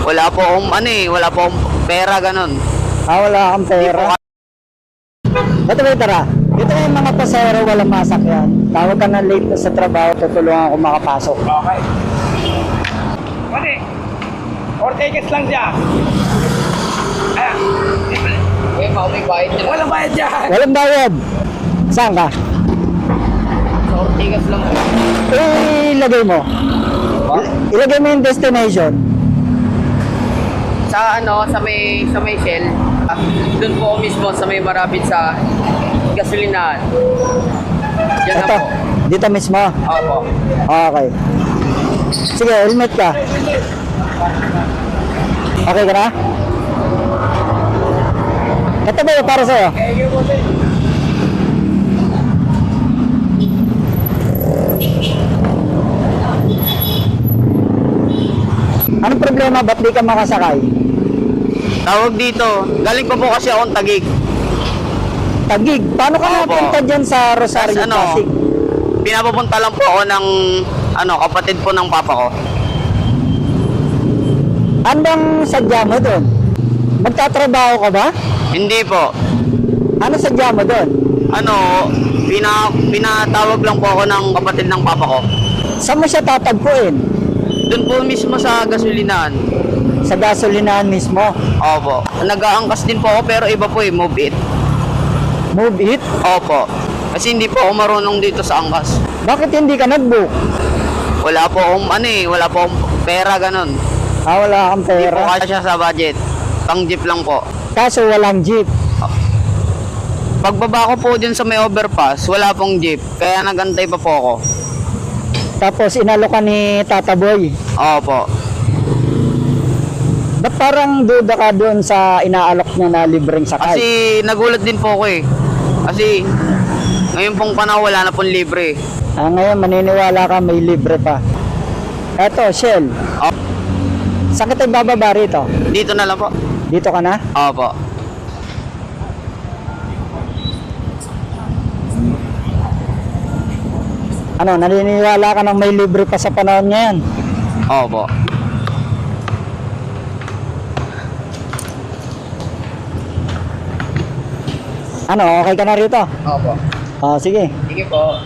Wala po akong wala po akong pera ganun. Wala kang pera. Ito ba tara? Ito yung mga pasahero walang masakyan. Tawag ka na late na sa trabaho, tutulungan ako makapasok. Okay. Mali. Or tickets lang siya. Ayan. Eh, may bayad na. Walang bayad dyan. Walang bayad. Saan ka? Sa Ortigas lang. Ilagay mo. Ilagay mo yung destination. Sa sa may Shell. Doon po mismo sa may marapit sa gasolinahan. Diyan na Ito, po. dito mismo. Opo. Okay. Sige, helmet ka. Okay ka na? Ito ba yung para sa'yo? Anong problema? Ba't di ka makasakay? Tawag dito. Galing pa po kasi akong Taguig. Tagig. Paano ka Opo. napunta dyan sa Rosario, Tapos Pasig? Pinapupunta lang po ako ng kapatid po ng papa ko. Anong sadya mo doon? Magtatrabaho ka ba? Hindi po. Ano sadya mo doon? Pinatawag lang po ako ng kapatid ng papa ko. Saan mo siya tatagpuin? Doon po mismo sa gasolinahan. Sa gasolinahan mismo. Opo. Nag-aangkas din po ako pero iba po move it. Move it? Opo. Kasi hindi po ako marunong dito sa angkas. Bakit hindi ka nag-book? Wala po akong wala po akong pera ganun. Wala kang Hindi po pera. kasya sa budget. Pang jeep lang po. Kaso walang jeep. Pagbaba ko po dyan sa may overpass, wala pong jeep. Kaya nagantay pa po ako. Tapos inalo ka ni Tata Boy. Opo. Ba't parang duda ka doon sa inaalok niya na libreng sakay? Kasi nagulat din po ako eh. Kasi ngayon pong panahon wala na pong libre. Ngayon maniniwala ka may libre pa. Eto, Shell. Oh, Saan kita bababa rito? dito na lang po. Dito ka na? Opo. Naniniwala ka ng may libre pa sa panahon ngayon? Opo. Okay ka na rito? Opo. Sige. Sige po.